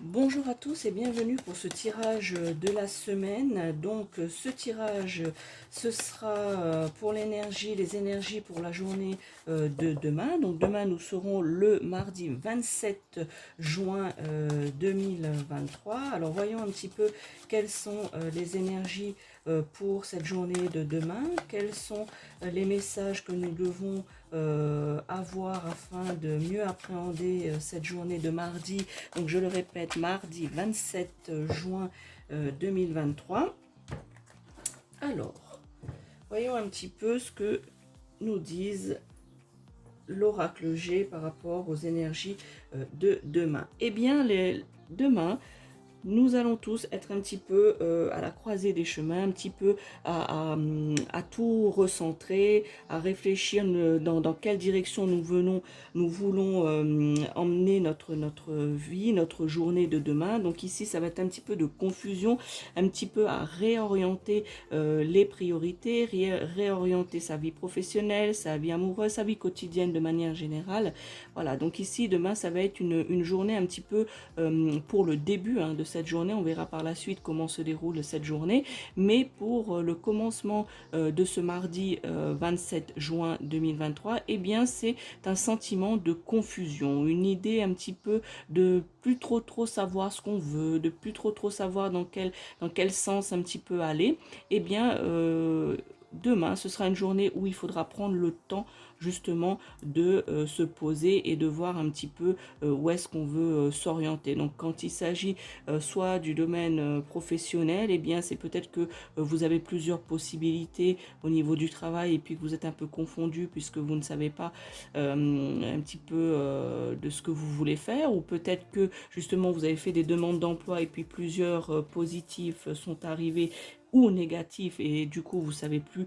Bonjour à tous et bienvenue pour ce tirage de la semaine. Donc ce tirage, ce sera pour l'énergie, les énergies pour la journée de demain. Donc demain nous serons le mardi 27 juin 2023. Alors voyons un petit peu quelles sont les énergies pour cette journée de demain. Quels sont les messages que nous devons avoir afin de mieux appréhender cette journée de mardi. Donc je le répète, mardi 27 juin 2023. Alors, voyons un petit peu ce que nous disent l'oracle G par rapport aux énergies de demain. Eh bien, demain, nous allons tous être un petit peu à la croisée des chemins, un petit peu à tout recentrer, à réfléchir dans quelle direction nous voulons emmener notre vie, notre journée de demain. Donc ici, ça va être un petit peu de confusion, un petit peu à réorienter les priorités, réorienter sa vie professionnelle, sa vie amoureuse, sa vie quotidienne de manière générale. Voilà, donc ici, demain, ça va être une journée un petit peu pour le début de cette journée. On verra par la suite comment se déroule cette journée. Mais pour le commencement de ce mardi 27 juin 2023, eh bien, c'est un sentiment de confusion, une idée un petit peu de plus trop savoir ce qu'on veut, de plus trop savoir dans quel sens un petit peu aller. Eh bien, demain, ce sera une journée où il faudra prendre le temps justement de se poser et de voir un petit peu où est-ce qu'on veut s'orienter. Donc quand il s'agit soit du domaine professionnel, eh bien c'est peut-être que vous avez plusieurs possibilités au niveau du travail et puis que vous êtes un peu confondu puisque vous ne savez pas un petit peu de ce que vous voulez faire, ou peut-être que justement vous avez fait des demandes d'emploi et puis plusieurs positifs sont arrivés ou négatif et du coup vous savez plus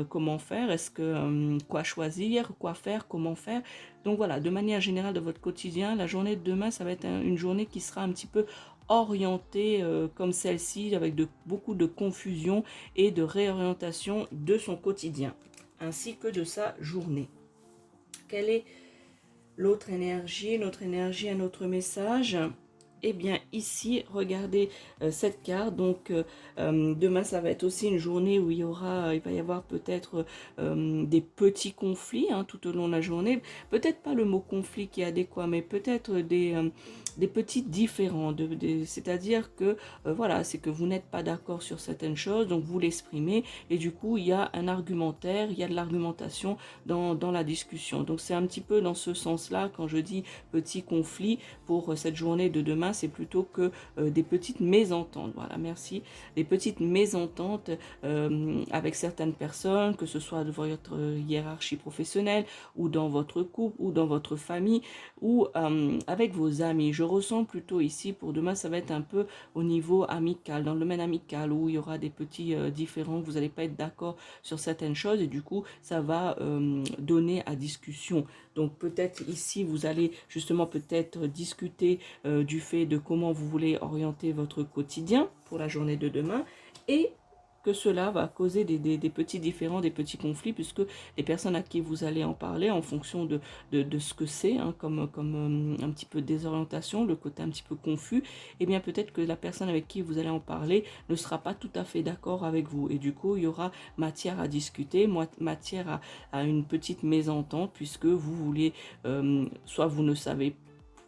comment faire, est-ce que quoi choisir, quoi faire, comment faire. Donc voilà, de manière générale de votre quotidien, la journée de demain ça va être une journée qui sera un petit peu orientée comme celle-ci, avec beaucoup de confusion et de réorientation de son quotidien ainsi que de sa journée. Quelle est l'autre énergie, un autre message? Eh bien ici, regardez cette carte. Donc demain, ça va être aussi une journée où il va y avoir peut-être des petits conflits tout au long de la journée. Peut-être pas le mot conflit qui est adéquat, mais peut-être des petits différends. C'est-à-dire que voilà, c'est que vous n'êtes pas d'accord sur certaines choses, donc vous l'exprimez et du coup, il y a un argumentaire, il y a de l'argumentation dans la discussion. Donc c'est un petit peu dans ce sens-là quand je dis petit conflit pour cette journée de demain. C'est plutôt que des petites mésententes. Voilà, merci. Des petites mésententes avec certaines personnes, que ce soit de votre hiérarchie professionnelle ou dans votre couple ou dans votre famille ou avec vos amis. Je ressens plutôt ici pour demain, ça va être un peu au niveau amical, dans le domaine amical où il y aura des petits différends, vous n'allez pas être d'accord sur certaines choses et du coup, ça va donner à discussion. Donc peut-être ici, vous allez justement peut-être discuter du fait de comment vous voulez orienter votre quotidien pour la journée de demain et que cela va causer des petits différends, des petits conflits, puisque les personnes à qui vous allez en parler, en fonction de ce que c'est, comme un petit peu de désorientation, le côté un petit peu confus, eh bien peut-être que la personne avec qui vous allez en parler ne sera pas tout à fait d'accord avec vous. Et du coup, il y aura matière à discuter, matière à une petite mésentente, puisque vous vouliez, soit vous ne savez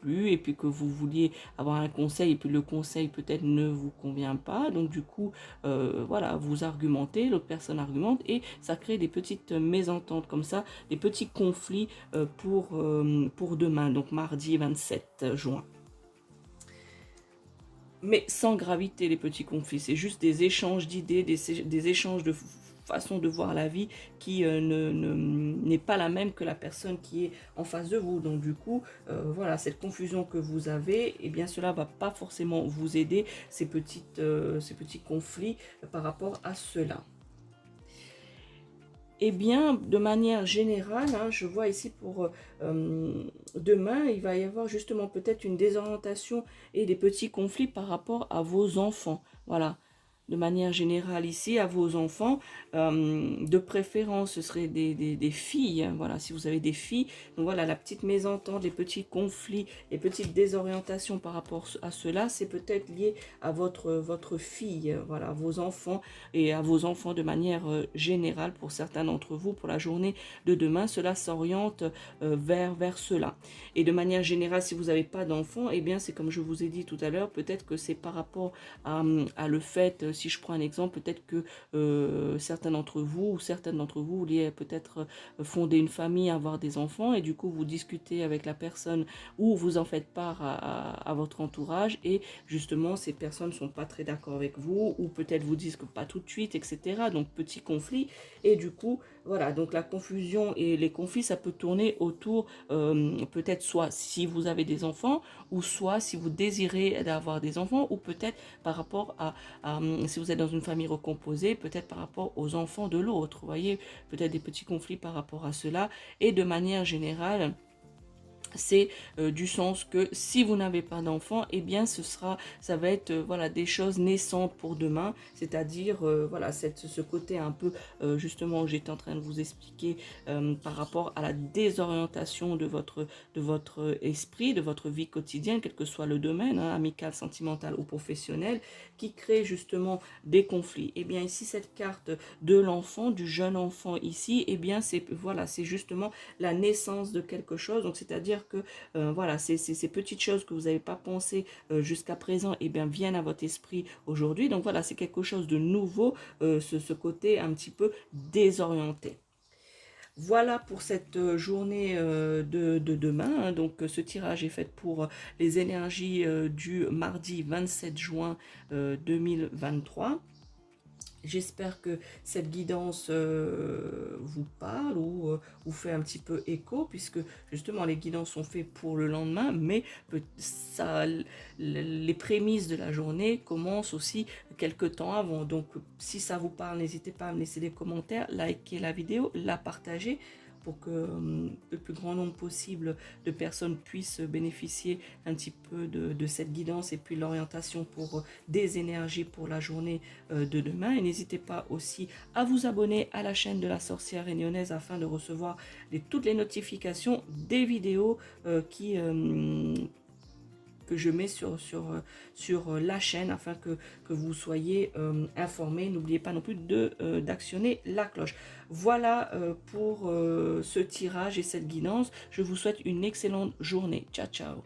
plus et puis que vous vouliez avoir un conseil et puis le conseil peut-être ne vous convient pas, donc du coup voilà, vous argumentez, l'autre personne argumente et ça crée des petites mésententes comme ça, des petits conflits pour demain, donc mardi 27 juin. Mais sans gravité, les petits conflits, c'est juste des échanges d'idées, des échanges de façon de voir la vie qui n'est pas la même que la personne qui est en face de vous. Donc du coup, voilà, cette confusion que vous avez, eh bien cela va pas forcément vous aider, ces petits conflits par rapport à cela. Eh bien, de manière générale, je vois ici pour demain, il va y avoir justement peut-être une désorientation et des petits conflits par rapport à vos enfants. Voilà. de manière générale ici à vos enfants. De préférence, ce serait des filles, hein, voilà, si vous avez des filles. Donc voilà, la petite mésentente, les petits conflits, les petites désorientations par rapport à cela, c'est peut-être lié à votre fille, voilà, à vos enfants et à vos enfants de manière générale. Pour certains d'entre vous, pour la journée de demain, cela s'oriente vers cela. Et de manière générale, si vous n'avez pas d'enfants, eh bien c'est comme je vous ai dit tout à l'heure, peut-être que c'est par rapport à le fait, si je prends un exemple, peut-être que certains d'entre vous ou certaines d'entre vous vouliez peut-être fonder une famille, avoir des enfants, et du coup vous discutez avec la personne ou vous en faites part à votre entourage, et justement ces personnes ne sont pas très d'accord avec vous, ou peut-être vous disent que pas tout de suite, etc. Donc petit conflit, et du coup voilà, donc la confusion et les conflits, ça peut tourner autour peut-être soit si vous avez des enfants, ou soit si vous désirez d'avoir des enfants, ou peut-être par rapport à si vous êtes dans une famille recomposée, peut-être par rapport aux enfants de l'autre. Vous voyez, peut-être des petits conflits par rapport à cela. Et de manière générale, c'est du sens que si vous n'avez pas d'enfant, eh bien ça va être voilà, des choses naissantes pour demain, c'est-à-dire voilà, ce côté un peu justement j'étais en train de vous expliquer par rapport à la désorientation de votre esprit, de votre vie quotidienne, quel que soit le domaine, hein, amical, sentimental ou professionnel, qui crée justement des conflits. Et bien ici cette carte de l'enfant, du jeune enfant ici, et bien c'est voilà, c'est justement la naissance de quelque chose, donc c'est-à-dire que voilà, ces petites choses que vous n'avez pas pensé jusqu'à présent, et bien viennent à votre esprit aujourd'hui. Donc voilà, c'est quelque chose de nouveau, ce côté un petit peu désorienté. Voilà pour cette journée de demain, hein. Donc ce tirage est fait pour les énergies du mardi 27 juin 2023. J'espère que cette guidance vous parle ou vous fait un petit peu écho, puisque justement les guidances sont faites pour le lendemain, mais les prémices de la journée commencent aussi quelques temps avant. Donc si ça vous parle, n'hésitez pas à me laisser des commentaires, liker la vidéo, la partager, pour que le plus grand nombre possible de personnes puissent bénéficier un petit peu de cette guidance et puis l'orientation pour des énergies pour la journée de demain. Et n'hésitez pas aussi à vous abonner à la chaîne de la sorcière réunionnaise afin de recevoir toutes les notifications des vidéos que je mets sur la chaîne, afin que vous soyez informés. N'oubliez pas non plus d'actionner la cloche. Voilà pour ce tirage et cette guidance. Je vous souhaite une excellente journée. Ciao, ciao.